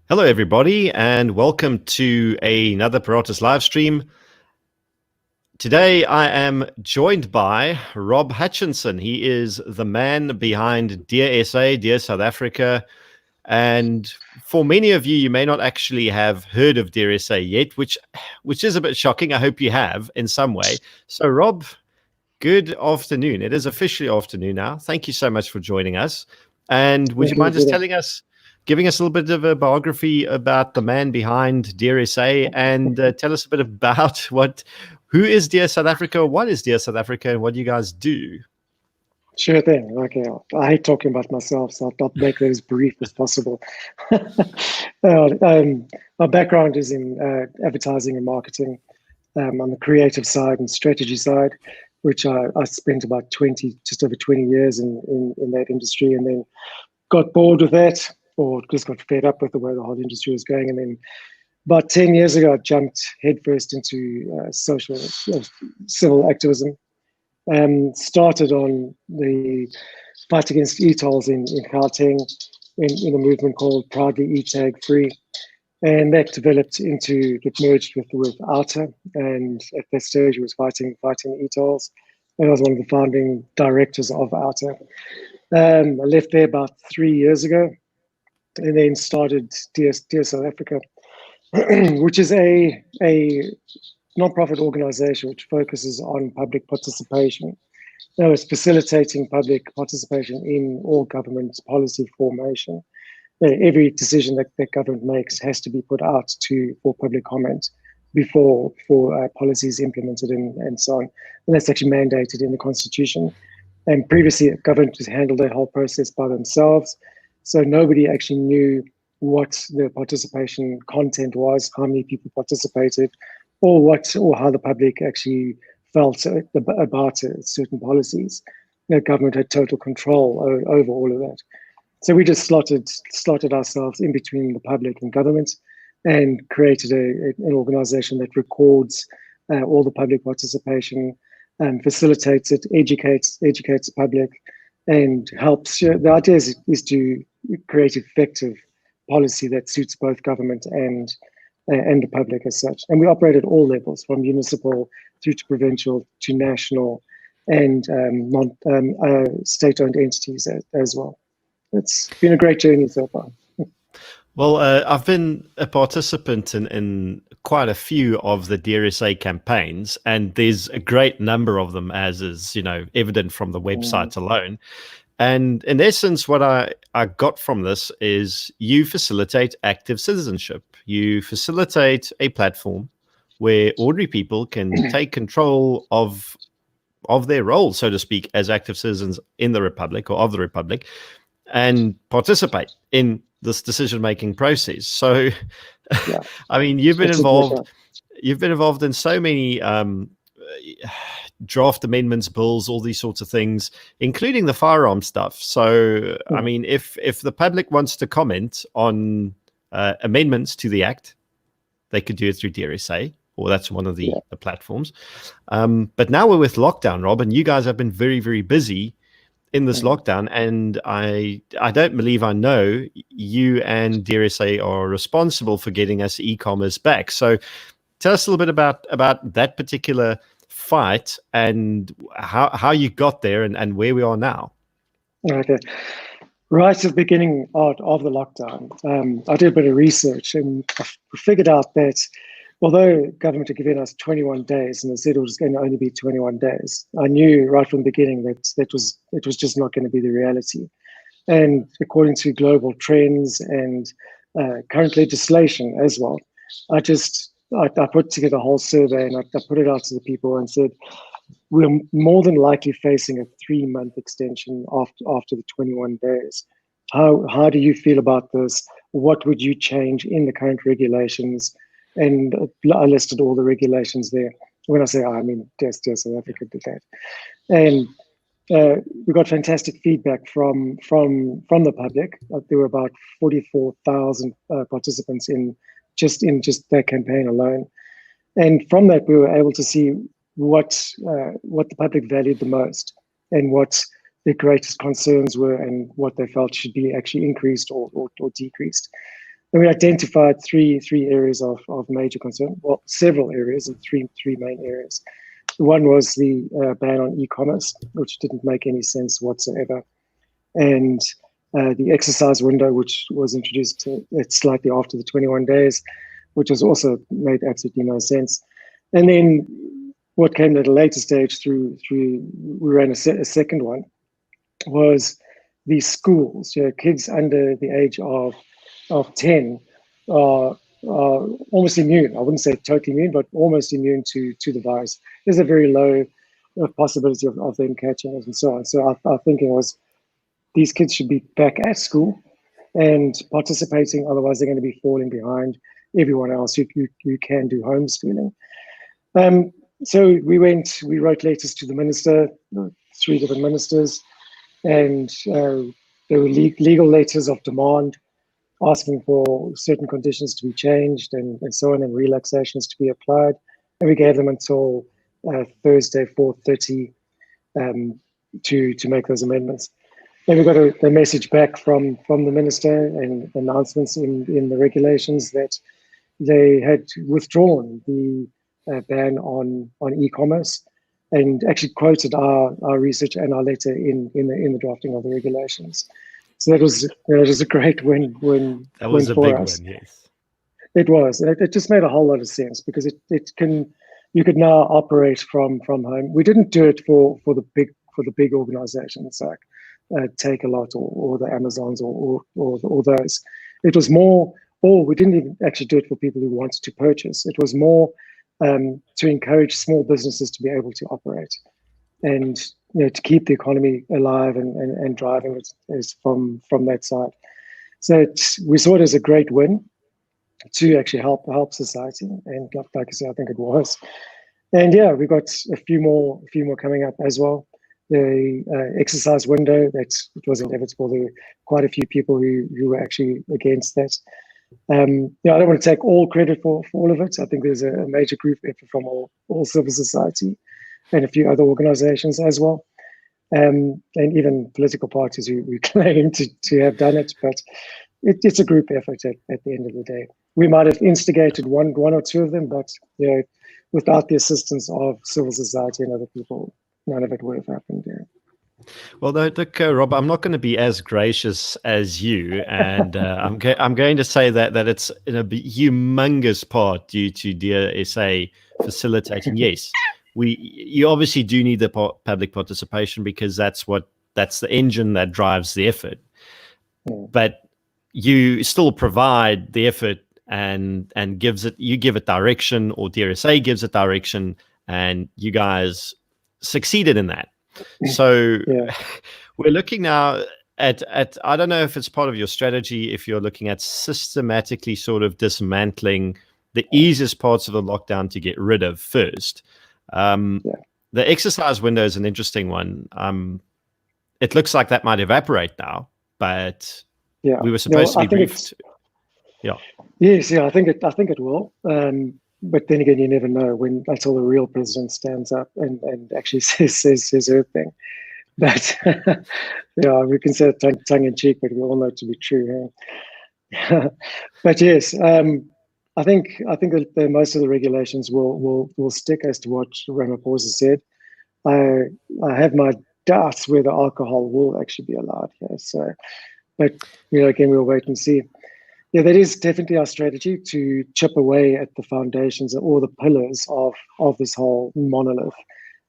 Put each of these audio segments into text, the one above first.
Hello, everybody, and welcome to another Paratus live stream. Today, I am joined by Rob Hutchinson. He is the man behind Dear SA, Dear South Africa. And for many of you, you may not actually have heard of Dear SA yet, which is a bit shocking. I hope you have in some way. So, Rob, good afternoon. It is officially afternoon now. Thank you so much for joining us. And would you mind just giving us a little bit of a biography about the man behind Dear SA, and tell us a bit about who is Dear South Africa, what is Dear South Africa, and what you guys do? Sure thing. Okay. I hate talking about myself, so I'll make that as brief as possible. My background is in advertising and marketing. On the creative side and strategy side, which I spent about just over 20 years in that industry, and then got bored with that, or just got fed up with the way the whole industry was going. And then about 10 years ago, I jumped headfirst into civil activism. Started on the fight against e-tolls in Gauteng in a movement called Proudly E-Tag Free. And that it merged with OUTA, and at that stage it was fighting e-tolls. And I was one of the founding directors of OUTA. I left there about 3 years ago, and then started Dear South Africa, which is a non-profit organization which focuses on public participation. It's facilitating public participation in all government policy formation. Every decision that government makes has to be put out for public comment before policies implemented and so on. And that's actually mandated in the Constitution. And previously, government has handled that whole process by themselves. So nobody actually knew what the participation content was, how many people participated, or how the public actually felt about certain policies. Government had total control over all of that. So we just slotted ourselves in between the public and government, and created an organization that records all the public participation, facilitates it, educates the public, and helps. The idea is to create effective policy that suits both government and the public as such. And we operate at all levels, from municipal through to provincial to national, and state-owned entities as well. It's been a great journey so far. Well, I've been a participant in quite a few of the Dear SA campaigns, and there's a great number of them, as is evident from the website alone. And in essence, what I got from this is you facilitate active citizenship. You facilitate a platform where ordinary people can take control of their role, so to speak, as active citizens in the Republic, or of the Republic, and participate in this decision-making process. So, yeah. I mean, you've been involved in so many draft amendments, bills, all these sorts of things, including the firearm stuff. So, I mean, if the public wants to comment on amendments to the Act, they could do it through Dear SA, or that's one of the platforms. But now we're with lockdown, Rob, and you guys have been very, very busy in this lockdown, and I don't believe I know you and Dear SA are responsible for getting us e-commerce back. So tell us a little bit about that particular fight and how you got there and where we are now. Okay. Right at the beginning of the lockdown, I did a bit of research, and I figured out that although government had given us 21 days, and they said it was going to only be 21 days, I knew right from the beginning that it was just not going to be the reality. And according to global trends and current legislation as well, I put together a whole survey, and I put it out to the people and said, we're more than likely facing a 3-month extension after the 21 days. How do you feel about this? What would you change in the current regulations? And I listed all the regulations there. When I say I mean Dear South Africa did that. And we got fantastic feedback from the public. There were about 44,000 participants in just that campaign alone. And from that, we were able to see what the public valued the most, and what their greatest concerns were, and what they felt should be actually increased or decreased. And we identified three areas of major concern. Well, several areas and three main areas. One was the ban on e-commerce, which didn't make any sense whatsoever, and the exercise window, which was introduced slightly after the 21 days, which was also made absolutely no sense. And then what came at a later stage through we ran a second one, was these schools. Kids under the age of 10 are almost immune. I wouldn't say totally immune, but almost immune to the virus. There's a very low possibility of them catching it and so on. So our thinking was these kids should be back at school and participating, otherwise they're going to be falling behind everyone else who can do homeschooling. So we wrote letters to the minister, 3 different ministers, and there were legal letters of demand asking for certain conditions to be changed and so on, and relaxations to be applied. And we gave them until Thursday, 4:30, to make those amendments. Then we got a message back from the minister and announcements in the regulations that they had withdrawn the ban on e-commerce, and actually quoted our research and our letter in the drafting of the regulations. So that was a great win That was a for big us. win, yes. It was. It just made a whole lot of sense, because you could now operate from home. We didn't do it for the big organizations like Take-A-Lot or the Amazons or those. It was more, or we didn't even actually do it for people who wanted to purchase. It was more to encourage small businesses to be able to operate, and to keep the economy alive and driving it is from that side. So we saw it as a great win to actually help society, and like I said, I think it was. And yeah, we got a few more coming up as well. The exercise window, it was inevitable. There were quite a few people who were actually against that. I don't want to take all credit for all of it. I think there's a major group effort from all civil society and a few other organizations as well, and even political parties who claim to have done it. But it's a group effort at the end of the day. We might have instigated one or two of them, but without the assistance of civil society and other people, none of it would have happened. Well, look, Rob, I'm not going to be as gracious as you, and I'm going to say that it's in a humongous part due to DSA facilitating. Yes, you obviously do need the public participation, because that's the engine that drives the effort. But you still provide the effort and you give it direction, or DSA gives it direction, and you guys succeeded in that. So we're looking now at I don't know if it's part of your strategy, if you're looking at systematically sort of dismantling the easiest parts of the lockdown to get rid of first. The exercise window is an interesting one. It looks like that might evaporate now, but we were supposed to be briefed. Yes, I think it will. But then again, you never know until the real president stands up and actually says her thing. But we can say it tongue in cheek, but we all know it to be true. But yes, I think that most of the regulations will stick as to what Ramaphosa said. I have my doubts whether alcohol will actually be allowed here. So, but again, we'll wait and see. Yeah, that is definitely our strategy, to chip away at the foundations or the pillars of this whole monolith.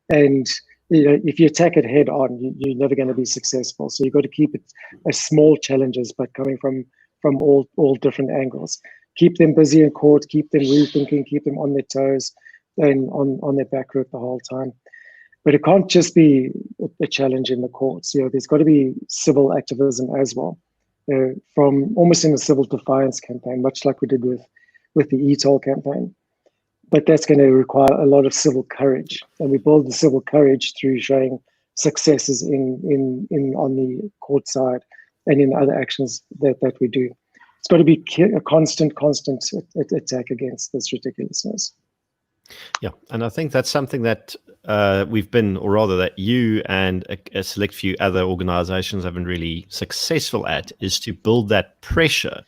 And if you attack it head on, you're never going to be successful. So you've got to keep it as small challenges, but coming from all different angles. Keep them busy in court, keep them rethinking, keep them on their toes and on their back foot the whole time. But it can't just be a challenge in the courts. There's got to be civil activism as well. From almost in a civil defiance campaign, much like we did with the ETOL campaign. But that's going to require a lot of civil courage, and we build the civil courage through showing successes in on the court side and in other actions that we do. It's got to be a constant attack against this ridiculousness. Yeah, and I think that's something that we've been, or rather that you and a select few other organizations have been really successful at, is to build that pressure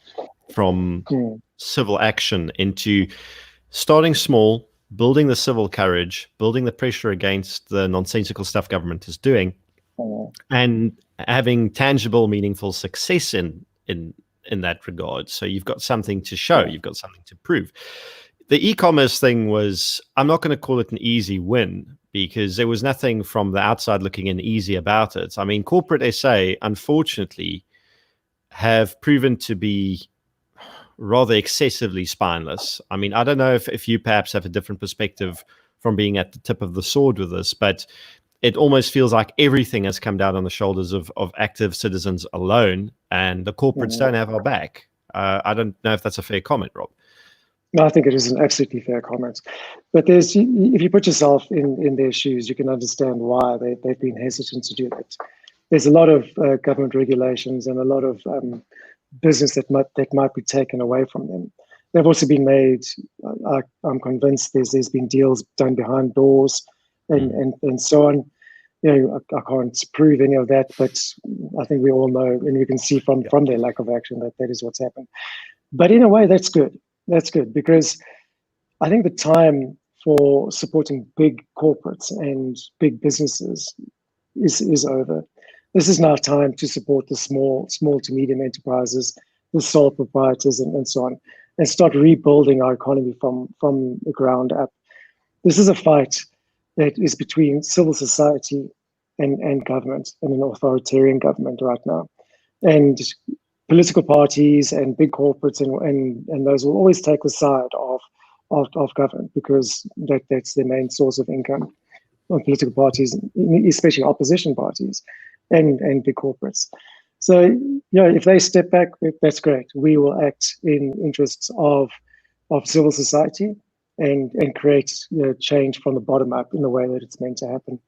from Mm. civil action into starting small, building the civil courage, building the pressure against the nonsensical stuff government is doing, Mm. and having tangible, meaningful success in that regard. So you've got something to show, you've got something to prove. The e-commerce thing was, I'm not going to call it an easy win because there was nothing from the outside looking in easy about it. I mean, corporate SA, unfortunately, have proven to be rather excessively spineless. I mean, I don't know if you perhaps have a different perspective from being at the tip of the sword with this, but it almost feels like everything has come down on the shoulders of active citizens alone, and the corporates don't have our back. I don't know if that's a fair comment, Rob. No, I think it is an absolutely fair comment. But there's, if you put yourself in their shoes, you can understand why they've been hesitant to do that. There's a lot of government regulations and a lot of business that might be taken away from them. They've also been made. I'm convinced there's been deals done behind doors and so on. You know, I can't prove any of that, but I think we all know and we can see from their lack of action that is what's happened. But in a way, that's good. That's good because I think the time for supporting big corporates and big businesses is over. This is now time to support the small to medium enterprises, the sole proprietors, and so on, and start rebuilding our economy from the ground up. This is a fight that is between civil society and government, and an authoritarian government right now. And political parties and big corporates and those will always take the side of government because that's their main source of income. On political parties, especially opposition parties and big corporates. So, you know, if they step back, that's great. We will act in interests of civil society and create, you know, change from the bottom up in the way that it's meant to happen.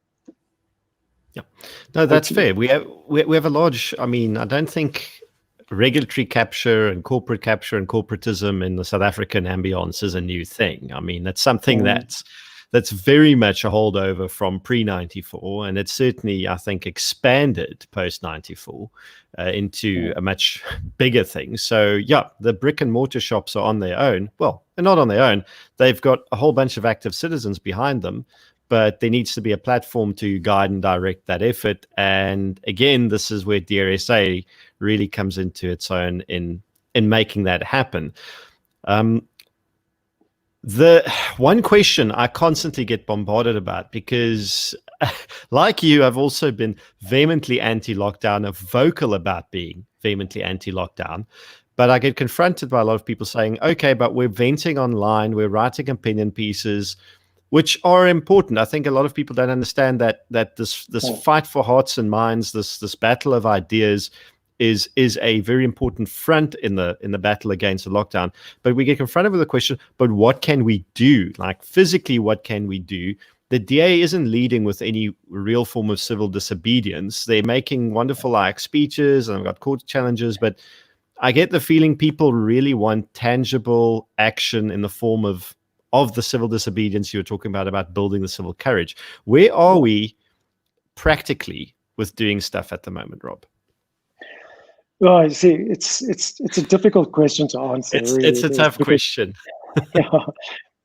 Yeah, no, that's fair. We have a large. I mean, I don't think regulatory capture and corporate capture and corporatism in the South African ambience is a new thing. I mean, that's something that's very much a holdover from pre-94, and it's certainly, I think, expanded post-94 into a much bigger thing. So, yeah, the brick and mortar shops are on their own. Well, they're not on their own. They've got a whole bunch of active citizens behind them, but there needs to be a platform to guide and direct that effort. And again, this is where DRSA really comes into its own in making that happen. The one question I constantly get bombarded about, because like you, I've also been vehemently anti-lockdown, vocal about being vehemently anti-lockdown, but I get confronted by a lot of people saying, okay, but we're venting online, we're writing opinion pieces, which are important. I think a lot of people don't understand that this fight for hearts and minds, this battle of ideas, is a very important front in the battle against the lockdown. But we get confronted with the question, but what can we do? Like physically, what can we do? The DA isn't leading with any real form of civil disobedience. They're making wonderful like speeches and I've got court challenges, but I get the feeling people really want tangible action in the form of the civil disobedience you were talking about building the civil courage. Where are we practically with doing stuff at the moment, Rob? Well, you see, it's a difficult question to answer. It's a tough question. Yeah,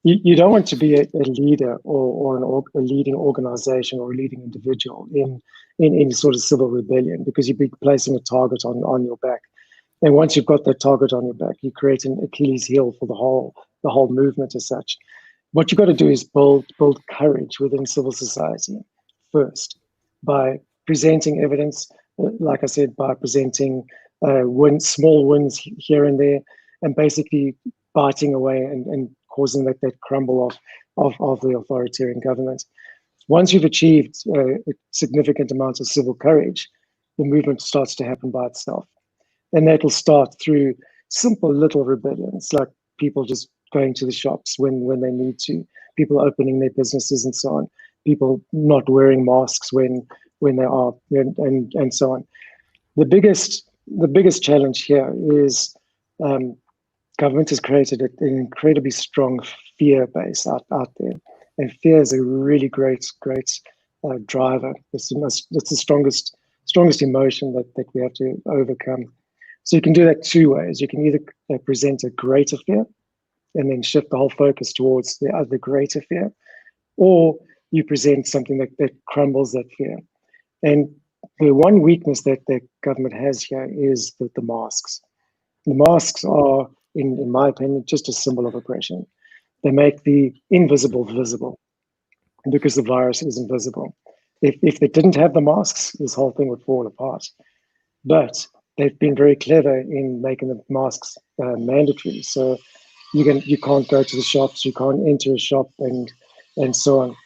you don't want to be a leader or a leading organization or a leading individual in any sort of civil rebellion because you'd be placing a target on your back. And once you've got that target on your back, you create an Achilles heel for the whole movement as such. What you've got to do is build courage within civil society first by presenting evidence, like I said, by presenting small wins here and there, and basically biting away and causing that crumble of the authoritarian government. Once you've achieved a significant amount of civil courage, the movement starts to happen by itself. And that'll start through simple little rebellions, like people just going to the shops when they need to, people opening their businesses and so on, people not wearing masks when they are, and so on. The biggest challenge here is government has created an incredibly strong fear base out there, and fear is a really great driver. It's the strongest emotion that we have to overcome. So you can do that two ways. You can either present a greater fear and then shift the whole focus towards the other greater fear, or you present something that crumbles that fear. And the one weakness that the government has here is the masks. The masks are, in my opinion, just a symbol of oppression. They make the invisible visible because the virus is invisible. If they didn't have the masks, this whole thing would fall apart. But they've been very clever in making the masks mandatory. So you can't go to the shops, you can't enter a shop, and so on,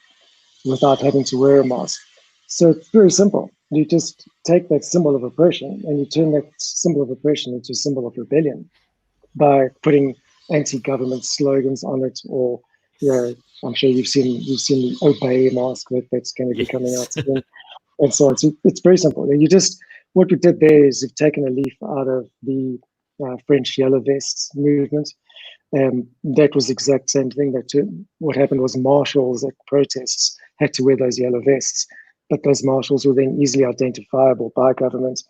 without having to wear a mask. So it's very simple. You just take that symbol of oppression and you turn that symbol of oppression into a symbol of rebellion by putting anti-government slogans on it, or I'm sure you've seen the obey mask that's going to be coming out soon, and so on. So it's very simple. And what we did there is we've taken a leaf out of the French yellow vests movement. That was the exact same thing. What happened was marshals at protests had to wear those yellow vests, but those marshals were then easily identifiable by government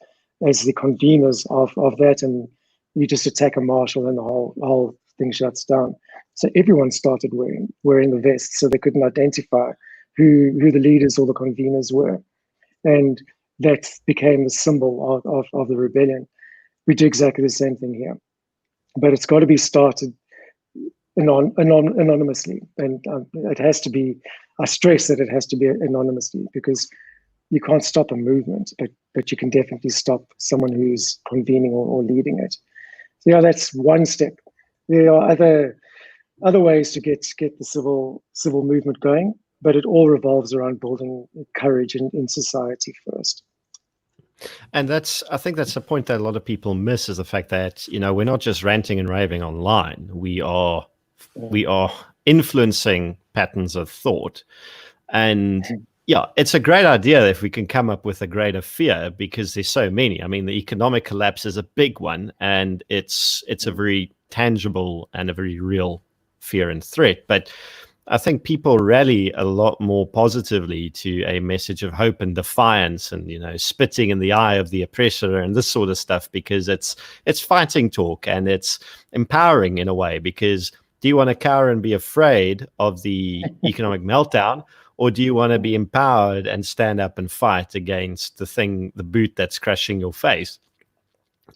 as the conveners of that, and you just attack a marshal and the whole thing shuts down. So everyone started wearing the vests, so they couldn't identify who the leaders or the conveners were, and that became the symbol of the rebellion. We do exactly the same thing here, but it's got to be started anonymously, and it has to be. I stress that it has to be anonymously, because you can't stop a movement, but you can definitely stop someone who's convening or leading it. So that's one step. There are other ways to get the civil movement going, but it all revolves around building courage in society first. And I think that's the point that a lot of people miss, is the fact that, we're not just ranting and raving online. We are influencing patterns of thought. And yeah, it's a great idea if we can come up with a greater fear, because there's so many. I mean, the economic collapse is a big one, and it's a very tangible and a very real fear and threat. But I think people rally a lot more positively to a message of hope and defiance, and spitting in the eye of the oppressor and this sort of stuff, because it's fighting talk, and it's empowering in a way. Because do you want to cower and be afraid of the economic meltdown, or do you want to be empowered and stand up and fight against the boot that's crushing your face?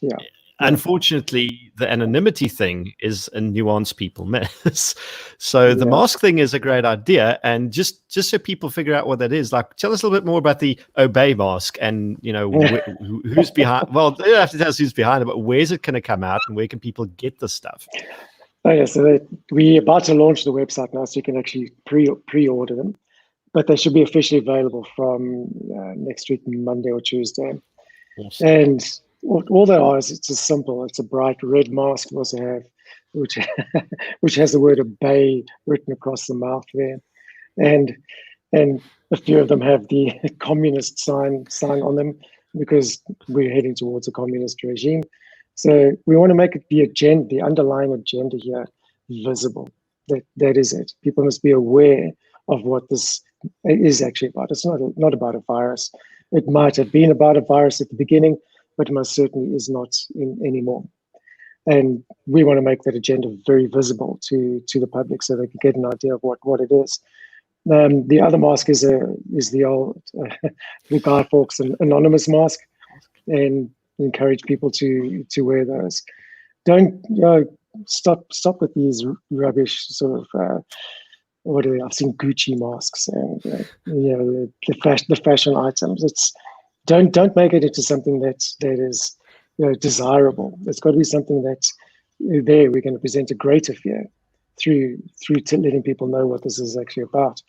Yeah. Unfortunately, the anonymity thing is a nuance people miss. So the mask thing is a great idea, and just so people figure out what that is, like, tell us a little bit more about the obey mask, and who's behind. Well, you don't have to tell us who's behind it, but where's it going to come out, and where can people get the stuff? Oh yeah, so we're about to launch the website now, so you can actually pre-order them, but they should be officially available from next week, Monday or Tuesday. Awesome. And all they are is, it's as simple. It's a bright red mask we also have, which has the word obey written across the mouth there, and a few of them have the communist sign on them, because we're heading towards a communist regime. So we want to make it the underlying agenda here, visible. That is it. People must be aware of what this is actually about. It's not about a virus. It might have been about a virus at the beginning, but most certainly is not anymore. And we want to make that agenda very visible to the public, so they can get an idea of what it is. The other mask is the old the Guy Fawkes anonymous mask, and encourage people to wear those. Don't stop with these rubbish sort of what are they? I've seen Gucci masks and the fashion items. Don't make it into something that is desirable. It's got to be something that's there. We're going to present a greater fear through letting people know what this is actually about,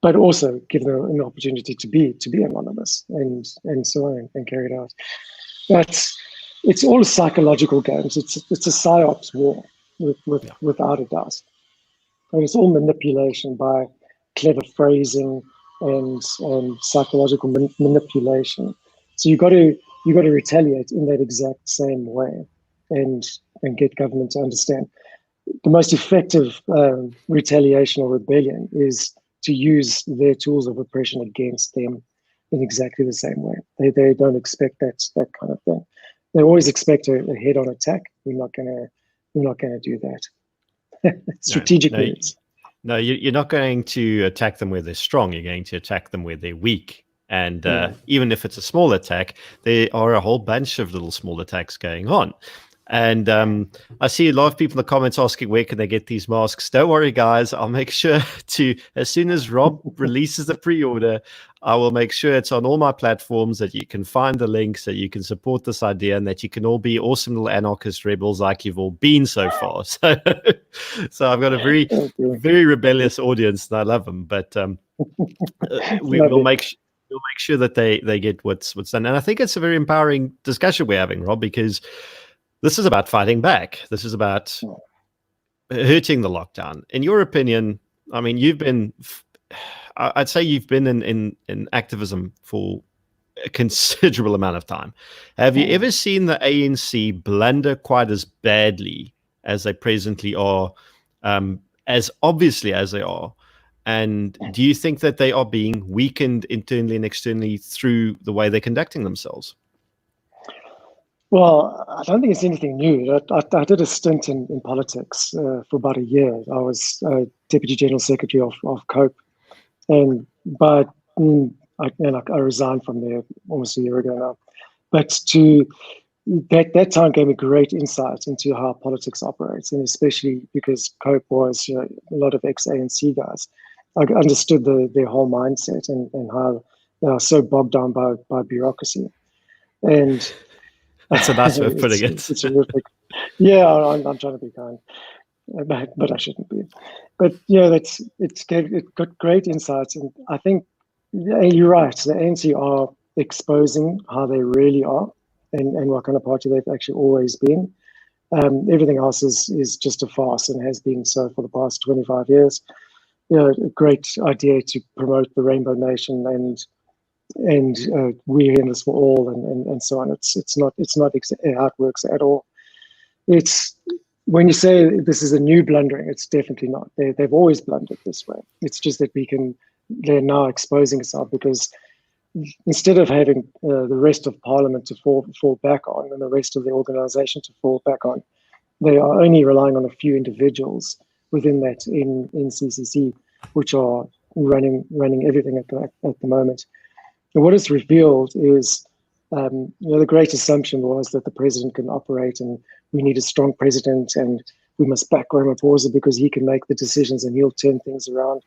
but also give them an opportunity to be anonymous and so on, and carry it out. But it's all psychological games. It's a psyops war without a doubt. And it's all manipulation by clever phrasing and psychological manipulation. So you got to retaliate in that exact same way, and get government to understand. The most effective retaliation or rebellion is to use their tools of oppression against them in exactly the same way. They don't expect that kind of thing. they always expect a head-on attack. We're not gonna do that. Strategic No, moves. no, you're not going to attack them where they're strong. You're going to attack them where they're weak. And even if it's a small attack, there are a whole bunch of little small attacks going on. And I see a lot of people in the comments asking, where can they get these masks? Don't worry, guys. I'll make sure to, as soon as Rob releases the pre-order, I will make sure it's on all my platforms, that you can find the link, so you can support this idea, and that you can all be awesome little anarchist rebels like you've all been so far. So, so I've got a very, very rebellious audience, and I love them. But we'll make sure that they get what's done. And I think it's a very empowering discussion we're having, Rob, because this is about fighting back. This is about hurting the lockdown. In your opinion, I mean, I'd say you've been in activism for a considerable amount of time. Have you ever seen the ANC blunder quite as badly as they presently are, as obviously as they are? And do you think that they are being weakened internally and externally through the way they're conducting themselves? Well, I don't think it's anything new. I did a stint in politics for about a year. I was Deputy General Secretary of COPE, but I resigned from there almost a year ago now. But that time gave me great insight into how politics operates, and especially because COPE was a lot of ex-ANC guys. I understood their whole mindset and how they are so bogged down by bureaucracy. And that's a nice way of putting it. It's horrific. Yeah, I'm trying to be kind, but I shouldn't be. But yeah, it got great insights, and I think you're right. The ANC are exposing how they really are, and what kind of party they've actually always been. Everything else is just a farce, and has been so for the past 25 years. You know, a great idea to promote the Rainbow Nation and we're in this for all, and so on. It's not how it works at all. It's when you say this is a new blundering, it's definitely not. They've always blundered this way. It's just that they're now exposing itself, because instead of having the rest of Parliament to fall back on, and the rest of the organisation to fall back on, they are only relying on a few individuals within that in CCC, which are running everything at the moment. And what is revealed is, the great assumption was that the president can operate, and we need a strong president, and we must back Ramaphosa because he can make the decisions and he'll turn things around.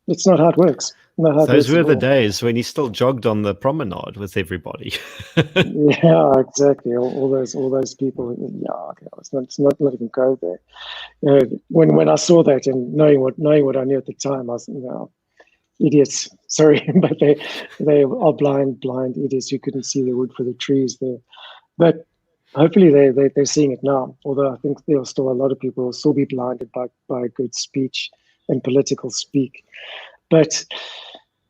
It's not how it works. Those were the days when he still jogged on the promenade with everybody. Yeah, exactly. All those people. Yeah, okay, let's not even go there. When I saw that, and knowing what I knew at the time, I was, idiots. Sorry, but they are blind idiots who couldn't see the wood for the trees there. But hopefully they're seeing it now. Although I think there are still a lot of people who will still be blinded by good speech and political speak. But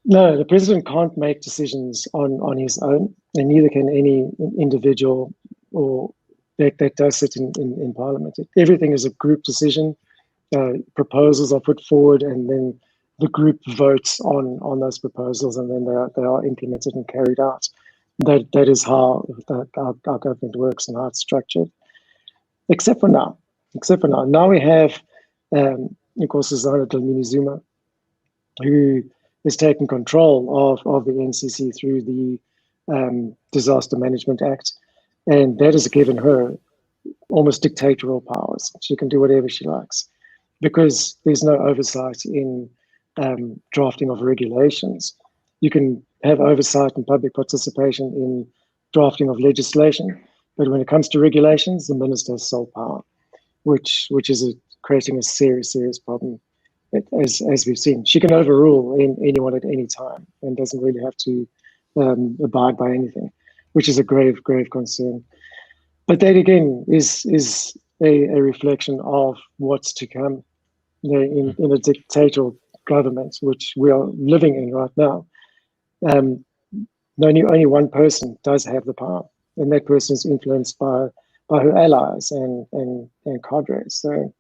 no, the president can't make decisions on his own, and neither can any individual or that does sit in Parliament. Everything is a group decision. Proposals are put forward, and then the group votes on those proposals, and then they are implemented and carried out. That is how our government works and how it's structured. Except for now. Now we have, of course, Zana Dlamini Zuma, who is taking control of the NCC through the Disaster Management Act, and that has given her almost dictatorial powers. She can do whatever she likes, because there's no oversight in drafting of regulations. You can have oversight and public participation in drafting of legislation, but when it comes to regulations, the minister has sole power, which is creating a serious problem. As we've seen, she can overrule anyone at any time and doesn't really have to abide by anything, which is a grave concern. But that again is a reflection of what's to come in a dictatorial government, which we are living in right now. Only one person does have the power, and that person is influenced by her allies and cadres. So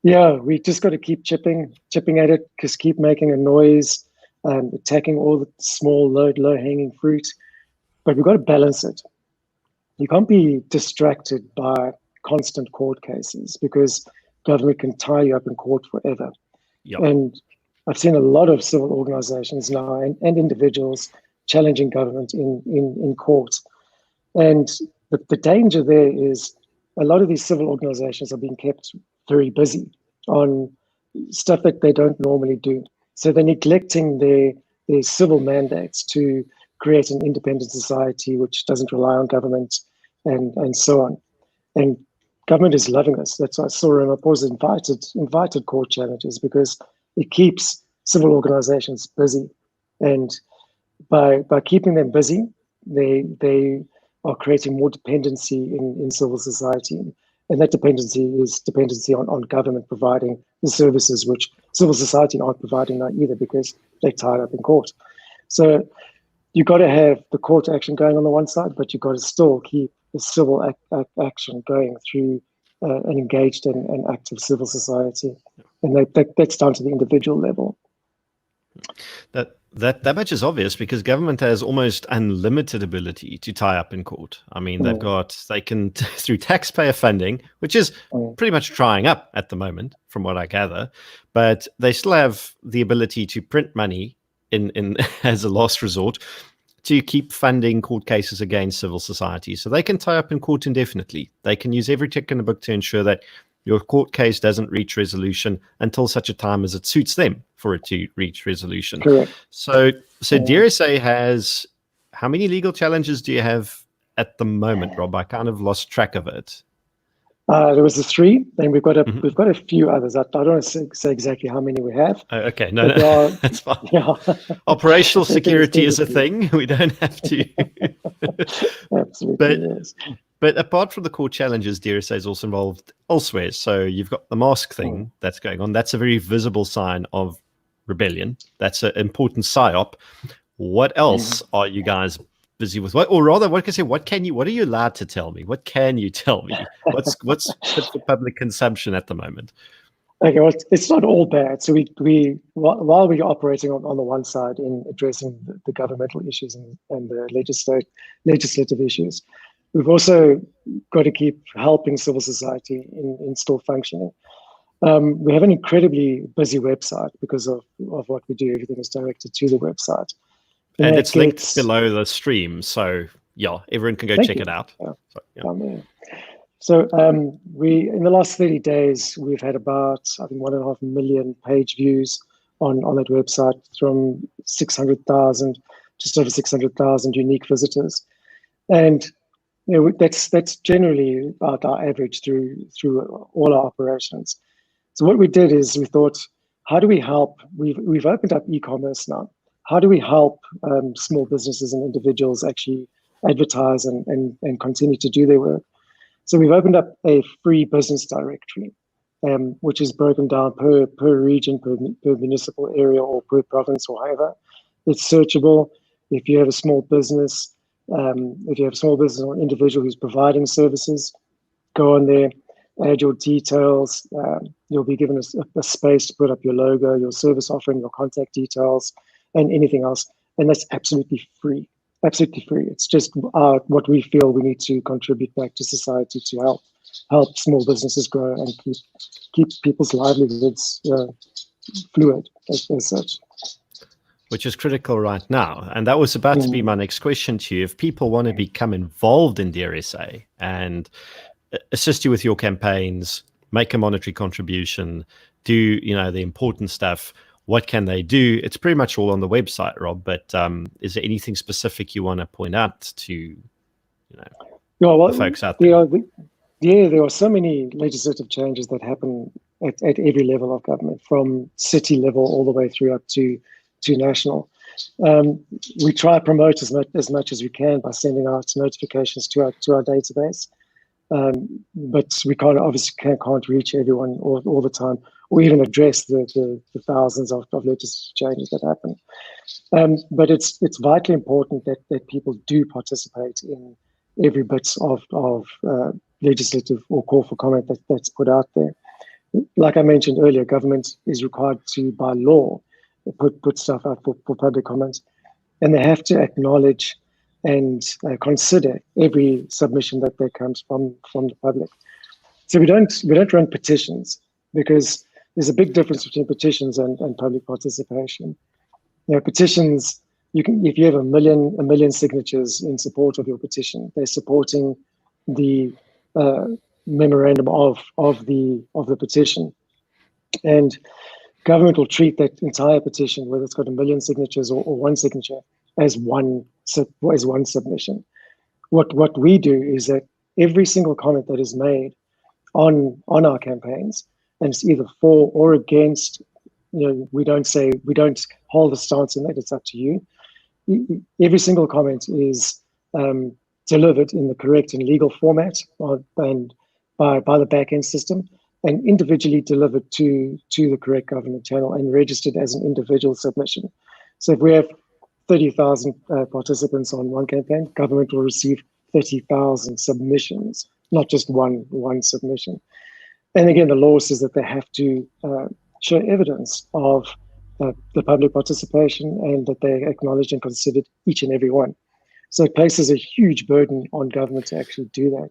yeah, we just got to keep chipping at it, just keep making a noise, attacking all the small, low-hanging fruit. But we've got to balance it. you can't be distracted by constant court cases because government can tie you up in court forever. Yep. And I've seen a lot of civil organizations now and individuals challenging government in court. And the danger there is a lot of these civil organizations are being kept very busy on stuff that they don't normally do. So they're neglecting their civil mandates to create an independent society which doesn't rely on government and so on. And government is loving us. That's why Cyril Ramaphosa invited court challenges, because it keeps civil organizations busy. And by keeping them busy, they are creating more dependency in civil society. And that dependency is dependency on government providing the services which civil society aren't providing now either, because they're tied up in court. So you've got to have the court action going on the one side, but you've got to still keep the civil action going through an engaged and active civil society. And that's down to the individual level. That much is obvious, because government has almost unlimited ability to tie up in court. I mean, they can through taxpayer funding, which is pretty much drying up at the moment, from what I gather, but they still have the ability to print money in as a last resort to keep funding court cases against civil society. So they can tie up in court indefinitely. They can use every trick in the book to ensure that your court case doesn't reach resolution until such a time as it suits them for it to reach resolution. Correct. So DRSA has, how many legal challenges do you have at the moment, Rob? I kind of lost track of it. There was the 3, and we've got a few others. I don't want to say exactly how many we have. Okay, no, that's fine. Yeah. Operational security is a thing. We don't have to. Absolutely, yes. But apart from the core challenges, DRSA is also involved elsewhere. So you've got the mask thing that's going on. That's a very visible sign of rebellion. That's an important psyop. What else are you guys busy with? What are you allowed to tell me? What can you tell me? What's fit for public consumption at the moment? Okay, well, it's not all bad. So we while we're operating on the one side in addressing the governmental issues and the legislative issues, we've also got to keep helping civil society in still functioning. We have an incredibly busy website because of what we do. Everything is directed to the website. And it's linked below the stream. So, yeah, everyone can go check it out. So we, in the last 30 days, we've had about, I think, 1.5 million page views on that website, from 600,000, just over 600,000 unique visitors. And that's generally about our average through all our operations. So what we did is we thought, how do we help? We've opened up e-commerce now. How do we help small businesses and individuals actually advertise and continue to do their work? So we've opened up a free business directory, which is broken down per region, per municipal area, or per province, or however. It's searchable. If you have a small business, or an individual who's providing services, go on there, add your details. You'll be given a space to put up your logo, your service offering, your contact details, and anything else. And that's absolutely free. Absolutely free. It's just what we feel we need to contribute back to society to help small businesses grow and keep people's livelihoods fluid as such. Which is critical right now. And that was about to be my next question to you. If people want to become involved in DRSA and assist you with your campaigns, make a monetary contribution, do the important stuff, what can they do? It's pretty much all on the website, Rob, but is there anything specific you want to point out to the folks out there? There are so many legislative changes that happen at every level of government, from city level all the way through up to national. We try to promote as much as we can by sending out notifications to our database, but we can't reach everyone all the time, or even address the thousands of legislative changes that happen. But it's vitally important that people do participate in every bit of legislative or call for comment that's put out there. Like I mentioned earlier, government is required to, by law, put stuff out for public comment, and they have to acknowledge and consider every submission that comes from the public. So we don't run petitions, because there's a big difference between petitions and public participation. Petitions, if you have a million signatures in support of your petition, they're supporting the memorandum of the petition, and government will treat that entire petition, whether it's got a million signatures or one signature, as one submission. What we do is that every single comment that is made on our campaigns, and it's either for or against, we don't hold a stance in that. It's up to you. Every single comment is delivered in the correct and legal format, and by the back-end system, and individually delivered to the correct government channel and registered as an individual submission. So if we have 30,000 participants on one campaign, government will receive 30,000 submissions, not just one submission. And again, the law says that they have to show evidence of the public participation, and that they acknowledged and considered each and every one. So it places a huge burden on government to actually do that.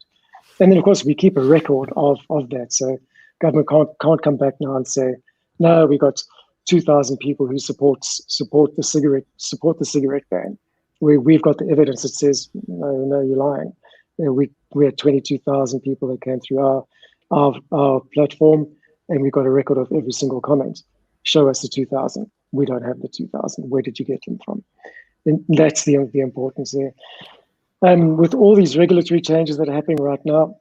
And then, of course, we keep a record of that. So government can't come back now and say, no, we got 2,000 people who support the cigarette ban. We've got the evidence that says, no, you're lying. We had 22,000 people that came through our platform, and we got a record of every single comment. Show us the 2,000. We don't have the 2,000. Where did you get them from? And that's the importance there. With all these regulatory changes that are happening right now,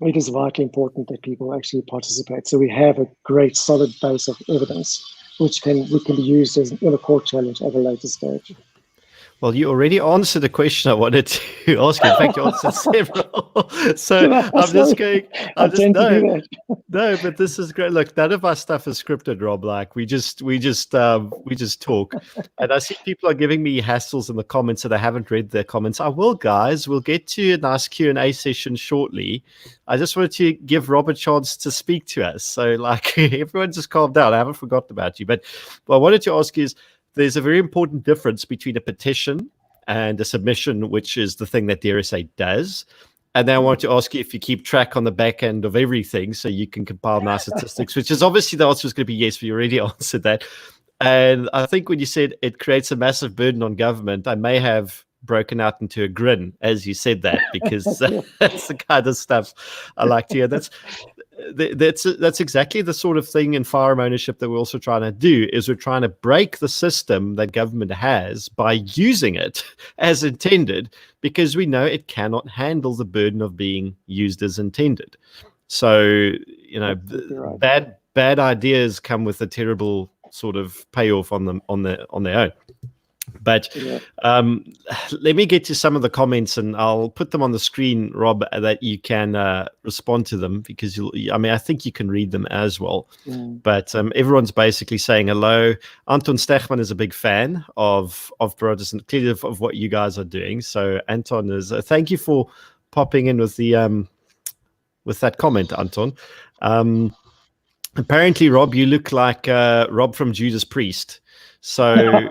it is vitally important that people actually participate. So we have a great solid base of evidence, which can be used in a court challenge at a later stage. Well, you already answered the question I wanted to ask you. In fact, you answered several. So I'm just going. No, but this is great. Look, none of our stuff is scripted, Rob. Like we just talk. And I see people are giving me hassles in the comments that I haven't read their comments. I will, guys. We'll get to a nice Q&A session shortly. I just wanted to give Rob a chance to speak to us. So, like, everyone just calm down. I haven't forgotten about you. But what I wanted to ask is, there's a very important difference between a petition and a submission, which is the thing that the RSA does. And then I want to ask you if you keep track on the back end of everything so you can compile nice statistics, which is obviously the answer is going to be yes, but you already answered that. And I think when you said it creates a massive burden on government, I may have broken out into a grin as you said that, because that's the kind of stuff I like to hear. That's exactly the sort of thing in firearm ownership that we're also trying to do, is we're trying to break the system that government has by using it as intended, because we know it cannot handle the burden of being used as intended. So, right. bad ideas come with a terrible sort of payoff on their own. But let me get to some of the comments, and I'll put them on the screen, Rob, that you can respond to them, because I think you can read them as well. But everyone's basically saying hello. Anton Stechman is a big fan of Protestant, clearly of what you guys are doing. So Anton is thank you for popping in with the with that comment, Anton. Apparently, Rob, you look like Rob from Judas Priest. So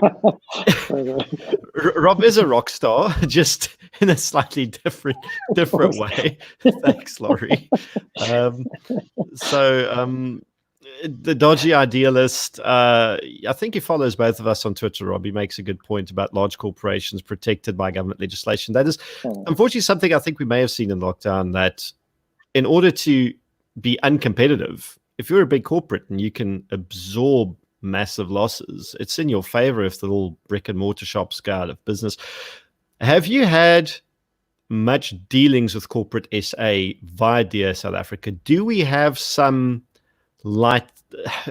Rob is a rock star, just in a slightly different way. Thanks, Laurie. The dodgy idealist, I think he follows both of us on Twitter, Rob. He makes a good point about large corporations protected by government legislation. That is, unfortunately, something I think we may have seen in lockdown, that in order to be uncompetitive, if you're a big corporate and you can absorb massive losses, it's in your favor if the little brick and mortar shops go out of business. Have you had much dealings with corporate SA via Dear South Africa? Do we have some light,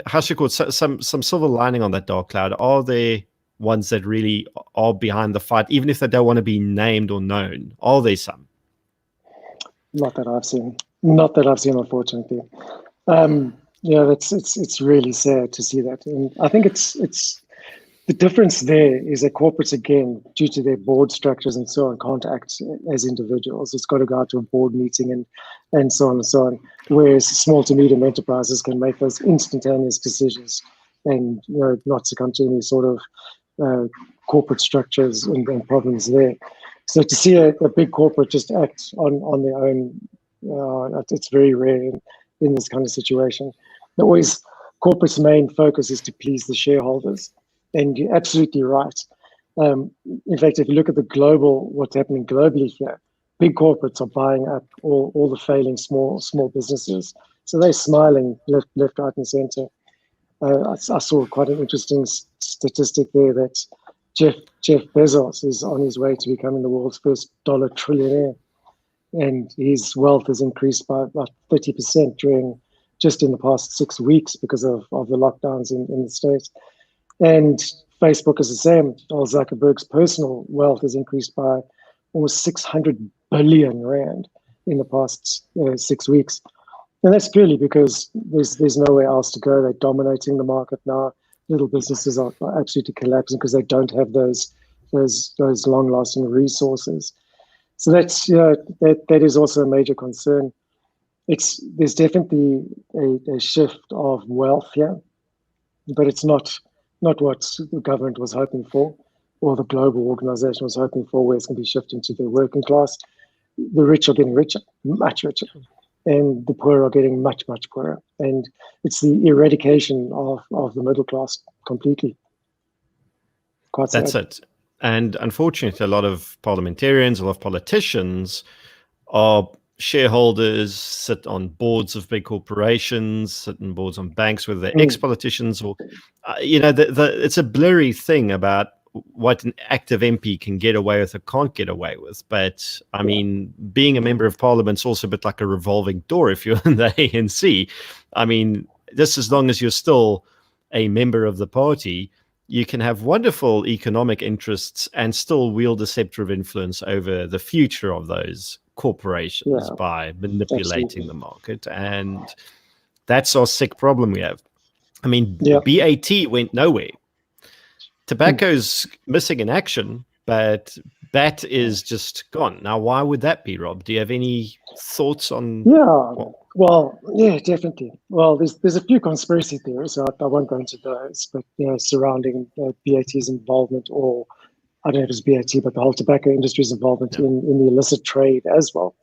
how should I call it, some silver lining on that dark cloud? Are there ones that really are behind the fight, even if they don't want to be named or known? Are there some? Not that I've seen, unfortunately. It's really sad to see that. And I think it's the difference there is that corporates, again, due to their board structures and so on, can't act as individuals. It's got to go out to a board meeting and so on and so on. Whereas small to medium enterprises can make those instantaneous decisions and not succumb to any sort of corporate structures and problems there. So to see a big corporate just act on their own, it's very rare in this kind of situation. Always, corporate's main focus is to please the shareholders, and you're absolutely right. In fact, if you look at what's happening globally here, big corporates are buying up all the failing small businesses. So they're smiling left, right, and centre. I saw quite an interesting statistic there that Jeff Bezos is on his way to becoming the world's first dollar trillionaire, and his wealth has increased by about 30% just in the past 6 weeks because of the lockdowns in the States. And Facebook is the same. Zuckerberg's personal wealth has increased by almost 600 billion rand in the past 6 weeks. And that's purely because there's nowhere else to go. They're dominating the market now. Little businesses are absolutely collapsing because they don't have those long-lasting resources. So that is also a major concern. There's definitely a shift of wealth here, but it's not what the government was hoping for, or the global organization was hoping for, where it's going to be shifting to the working class. The rich are getting richer, much richer, and the poor are getting much, much poorer. And it's the eradication of the middle class completely. Quite sad. That's it. And unfortunately, a lot of parliamentarians, a lot of politicians are shareholders, sit on boards of big corporations, sit on boards on banks, whether they're ex-politicians or, it's a blurry thing about what an active MP can get away with or can't get away with. But I mean, being a member of parliament is also a bit like a revolving door if you're in the ANC. I mean, just as long as you're still a member of the party, you can have wonderful economic interests and still wield a scepter of influence over the future of those corporations by manipulating the market. And that's our sick problem we have. I mean, BAT went nowhere. Tobacco's missing in action, but BAT is just gone. Now, why would that be, Rob? Do you have any thoughts on? Well, definitely. Well, there's a few conspiracy theories. So I won't go into those, but surrounding BAT's involvement, or I don't know if it's BAT, but the whole tobacco industry's involvement in the illicit trade as well.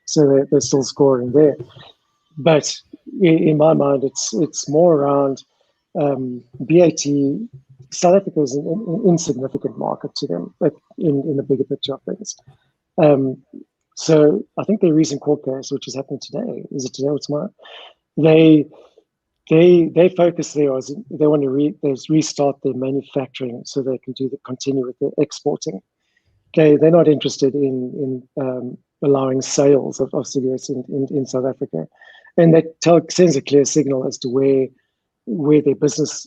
So they're still scoring there. But in my mind, it's more around BAT. South Africa is an insignificant market to them, but in the bigger picture of things. So I think their recent court case, which is happening today, is it today or tomorrow? They focus there as they want to restart their manufacturing so they can continue with their exporting. They're not interested in allowing sales of cigarettes in South Africa, and that sends a clear signal as to where their business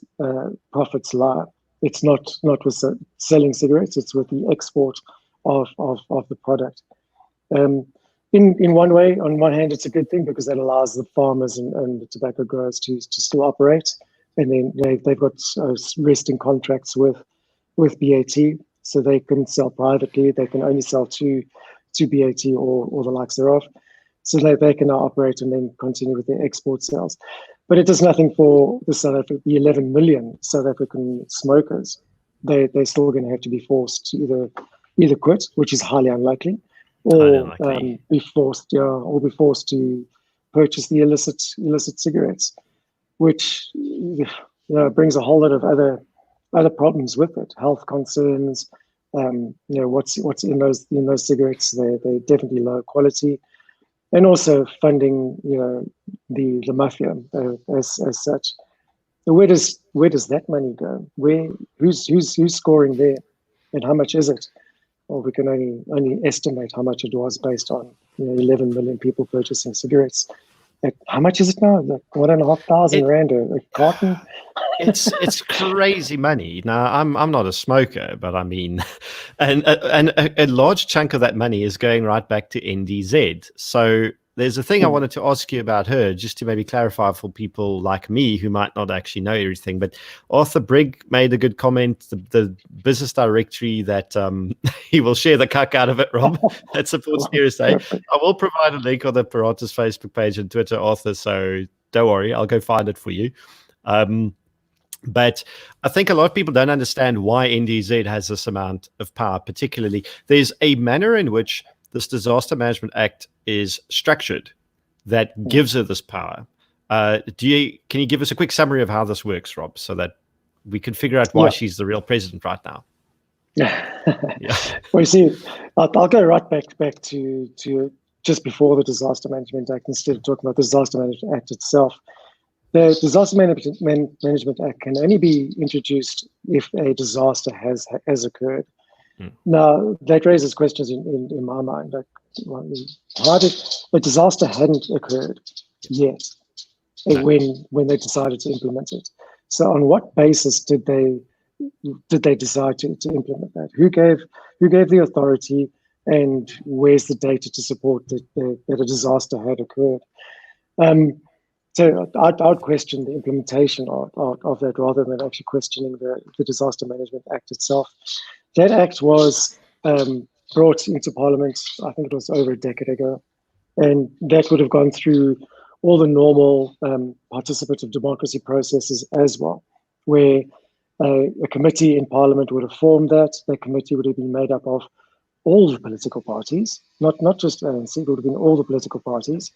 profits lie. It's not with selling cigarettes; it's with the export of the product. In one way, on one hand, it's a good thing because that allows the farmers and the tobacco growers to still operate, and then they've got resting contracts with BAT, so they can sell privately. They can only sell to BAT or the likes thereof, so they can now operate and then continue with their export sales. But it does nothing for the 11 million South African smokers. They're still going to have to be forced to either quit, which is highly unlikely, or be forced to purchase the illicit cigarettes, which brings a whole lot of other problems with it. Health concerns. What's in those cigarettes? They're definitely low quality, and also funding the mafia as such. So where does that money go? Who's scoring there, and how much is it? Well, we can only estimate how much it was based on 11 million people purchasing cigarettes. How much is it now? Like 1,500 rand a carton? It's crazy money. Now, I'm not a smoker, but I mean, and a large chunk of that money is going right back to NDZ. So there's a thing I wanted to ask you about her, just to maybe clarify for people like me who might not actually know everything. But Arthur Brigg made a good comment, the business directory that he will share the cuck out of it, Rob, that supports USA. I will provide a link on the Paratus Facebook page and Twitter, Arthur, so don't worry, I'll go find it for you. But I think a lot of people don't understand why NDZ has this amount of power, particularly. There's a manner in which this Disaster Management Act is structured that gives her this power. Can you give us a quick summary of how this works, Rob, so that we can figure out why she's the real president right now? Yeah. Well, you see, I'll go right back to just before the Disaster Management Act instead of talking about the Disaster Management Act itself. The Disaster Management Act can only be introduced if a disaster has occurred. Now, that raises questions in my mind. Like, how did a disaster hadn't occurred yet when they decided to implement it? So, on what basis did they decide to implement that? Who gave the authority, and where's the data to support that a disaster had occurred? So I'd question the implementation of that rather than actually questioning the Disaster Management Act itself. That act was brought into Parliament, I think it was over a decade ago, and that would have gone through all the normal participative democracy processes as well, where a committee in Parliament would have formed that. That committee would have been made up of all the political parties, not just ANC, it would have been all the political parties,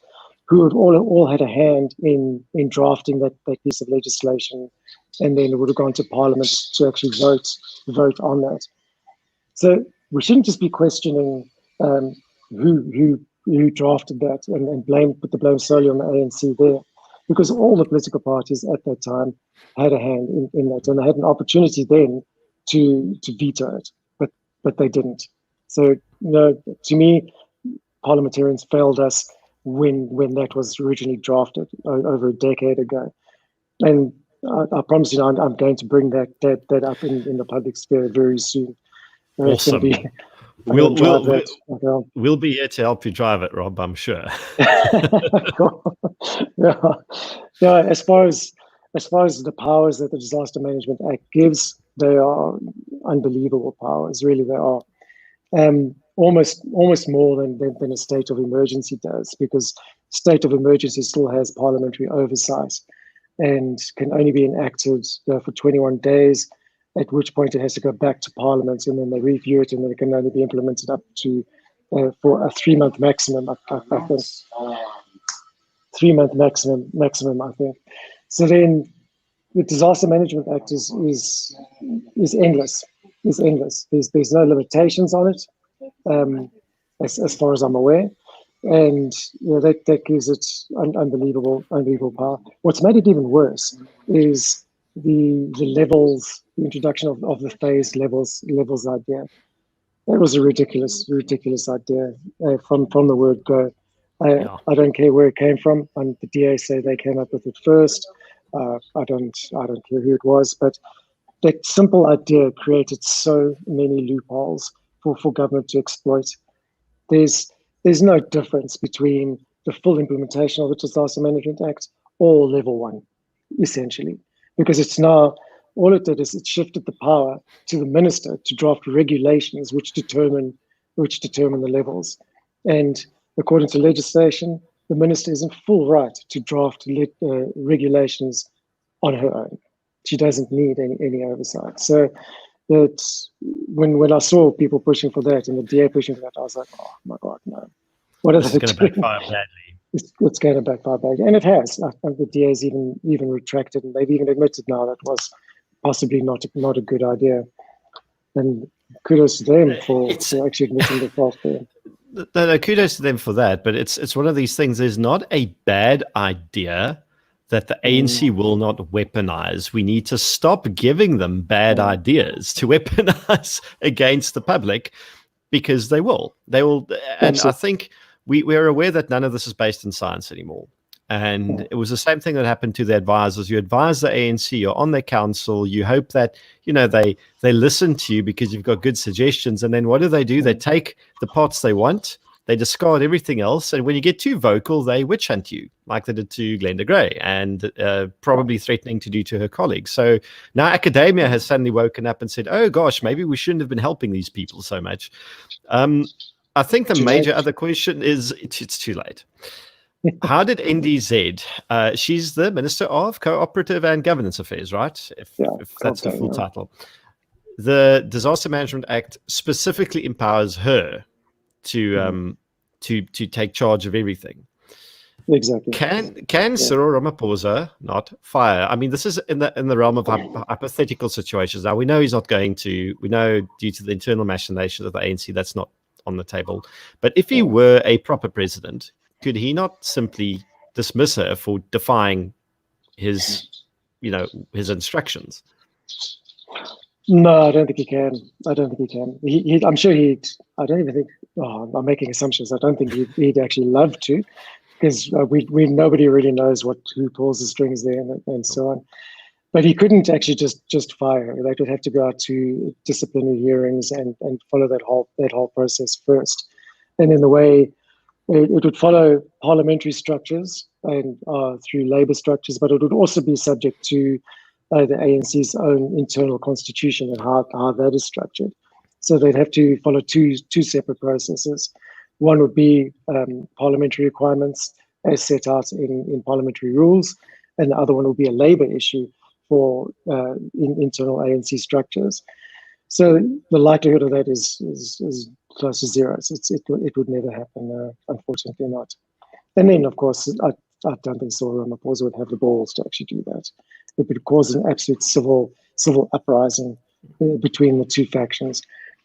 who had all had a hand in drafting that piece of legislation, and then it would have gone to Parliament to actually vote on that. So we shouldn't just be questioning who drafted that and put the blame solely on the ANC there, because all the political parties at that time had a hand in that, and they had an opportunity then to veto it, but they didn't. So, to me, parliamentarians failed us when that was originally drafted over a decade ago. And I promise you, I'm going to bring that up in the public sphere very soon. Awesome. We'll be here to help you drive it, Rob, I'm sure. Yeah, as far as the powers that the Disaster Management Act gives, they are unbelievable powers. Really, they are. Almost more than a state of emergency does, because state of emergency still has parliamentary oversight and can only be enacted for 21 days, at which point it has to go back to Parliament, and then they review it, and then it can only be implemented up to for a 3-month maximum, I think. 3-month maximum, I think. So then the Disaster Management Act is endless. Is endless. There's no limitations on it, as far as I'm aware, and that gives it unbelievable power. What's made it even worse is the levels, the introduction of the phased levels idea. That was a ridiculous idea from the word go. I don't care where it came from, and the DA say they came up with it first. I don't care who it was, but that simple idea created so many loopholes for government to exploit. There's no difference between the full implementation of the Disaster Management Act or level 1, essentially, because it's now, all it did is it shifted the power to the minister to draft regulations which determine the levels. And according to legislation, the minister is in full right to draft regulations on her own. She doesn't need any oversight. So that when I saw people pushing for that and the DA pushing for that, I was like, oh my God, no. What are they doing? It's going to backfire badly. It's going to backfire badly. And it has. I think the DA's even retracted, and they've even admitted now that was possibly not a good idea. And kudos to them for actually admitting the fault there. No, kudos to them for that. But it's one of these things. There's not a bad idea that the ANC will not weaponize. We need to stop giving them bad ideas to weaponize against the public, because they will. They will. And I think we're aware that none of this is based in science anymore. And it was the same thing that happened to the advisors. You advise the ANC, you're on their council, you hope that, they listen to you because you've got good suggestions. And then what do? They take the parts they want, they discard everything else. And when you get too vocal, they witch hunt you, like they did to Glenda Gray, and probably threatening to do to her colleagues. So now academia has suddenly woken up and said, oh gosh, maybe we shouldn't have been helping these people so much. I think the major other question is it's too late. How did NDZ? She's the Minister of Cooperative and Governance Affairs, right? Yeah, If that's her full yeah. title. The Disaster Management Act specifically empowers her to take charge of everything. Exactly. Can Cyril Ramaphosa not fire? I mean, this is in the realm of hypothetical situations. Now we know he's not going to. We know due to the internal machinations of the ANC, that's not on the table. But if he were a proper president, could he not simply dismiss her for defying his instructions? No, I don't think he can. I don't think he can. I'm sure he'd. I don't even think. Oh, I'm making assumptions. I don't think he'd actually love to, because we nobody really knows who pulls the strings there and so on. But he couldn't actually just fire. They would have to go out to disciplinary hearings and follow that whole process first. And in the way it would follow parliamentary structures and through labour structures, but it would also be subject to the ANC's own internal constitution and how that is structured. So they'd have to follow two separate processes. One would be parliamentary requirements as set out in parliamentary rules, and the other one would be a labour issue for internal ANC structures. So the likelihood of that is close to zero. So it would never happen, unfortunately not. And then, of course, I don't think Cyril Ramaphosa would have the balls to actually do that. It would cause an absolute civil uprising between the two factions.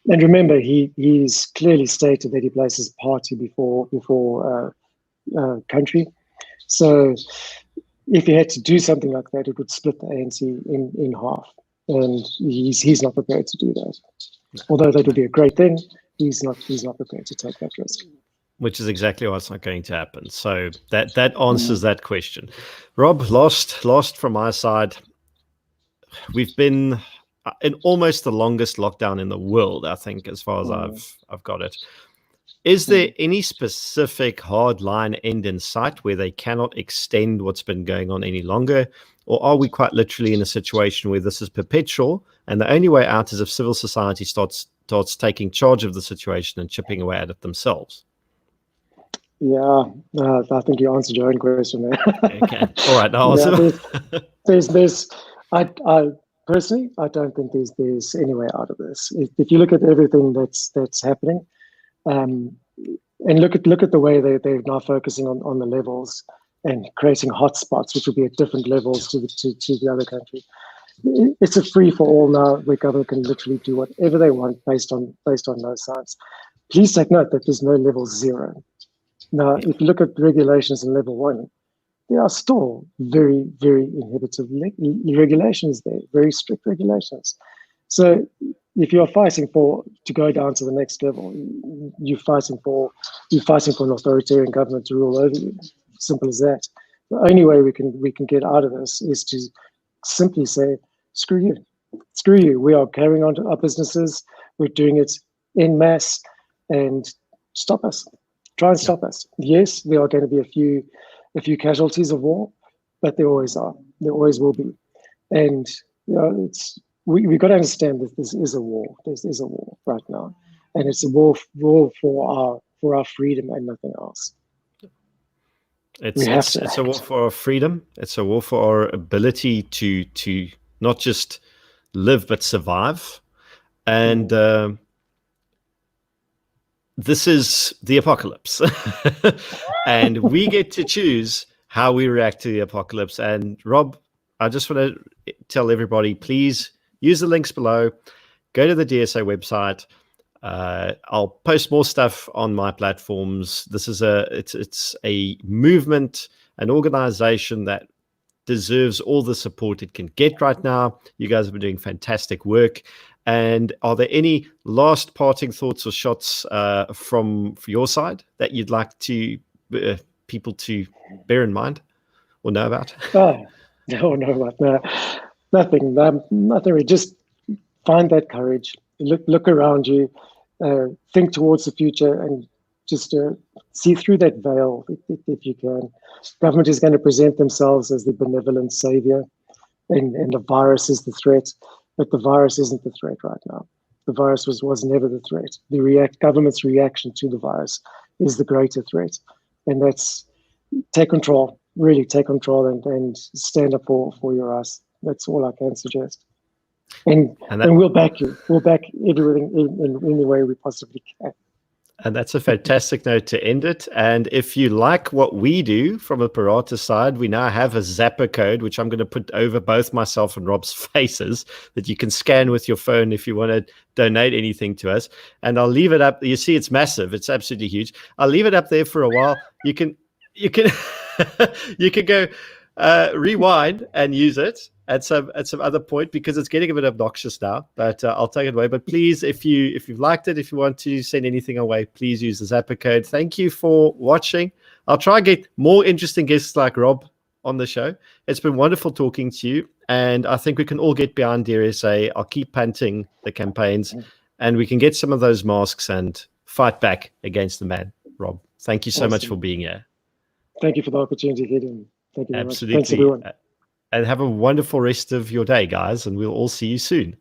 And remember, he's clearly stated that he places party before country. So if he had to do something like that, it would split the ANC in half. And he's not prepared to do that. Although that would be a great thing, he's not prepared to take that risk. Which is exactly what's not going to happen. So that answers that question. Rob, last from my side. We've been in almost the longest lockdown in the world, I think, as far as I've got it. Is there any specific hard line end in sight where they cannot extend what's been going on any longer? Or are we quite literally in a situation where this is perpetual and the only way out is if civil society starts taking charge of the situation and chipping away at it themselves? Yeah, I think you answered your own question there. Okay. All right. Now, I personally, I don't think there's any way out of this. If you look at everything that's happening, and look at the way they're now focusing on the levels and creating hotspots, which will be at different levels to the other country. It's a free for all now, where government can literally do whatever they want based on no science. Please take note that there's no level 0. Now, if you look at regulations in level 1, there are still very, very inhibitive regulations there, very strict regulations. So if you're fighting to go down to the next level, you're fighting for an authoritarian government to rule over you. Simple as that. The only way we can get out of this is to simply say, screw you. We are carrying on to our businesses. We're doing it en masse, and stop us. Try and stop us. Yes, there are going to be a few casualties of war, but there always are. There always will be. And we've got to understand that this is a war. This is a war right now, and it's a war for our freedom and nothing else. It's a war for our freedom. It's a war for our ability to not just live but survive. And this is the apocalypse. And we get to choose how we react to the apocalypse. And Rob, I just want to tell everybody, please use the links below. Go to the DSA website. I'll post more stuff on my platforms. This is it's a movement, an organization that deserves all the support it can get right now. You guys have been doing fantastic work. And are there any last parting thoughts or shots from your side that you'd like to people to bear in mind or know about? No, nothing. Nothing. Just find that courage. Look around you. Think towards the future, and just see through that veil if you can. Government is going to present themselves as the benevolent savior, and the virus is the threat. But the virus isn't the threat right now. The virus was never the threat. Government's reaction to the virus is the greater threat, and that's take control, really take control, and stand up for your rights. That's all I can suggest. And And and we'll back you. We'll back everything in the way we possibly can. And that's a fantastic note to end it. And if you like what we do from a Parata side, we now have a Zapper code, which I'm going to put over both myself and Rob's faces, that you can scan with your phone if you want to donate anything to us. And I'll leave it up. You see, it's massive. It's absolutely huge. I'll leave it up there for a while. You can you can go rewind and use it at some other point, because it's getting a bit obnoxious now, but I'll take it away. But please, if you've liked it, if you want to send anything away, please use the Zapper code. Thank you for watching. I'll try and get more interesting guests like Rob on the show. It's been wonderful talking to you, and I think we can all get behind DRSA. I'll keep punting the campaigns, and we can get some of those masks and fight back against the man. Rob, thank you so much for being here. Thank you for the opportunity, Gideon. Thank you very Absolutely. much. Thanks, everyone. And have a wonderful rest of your day, guys, and we'll all see you soon.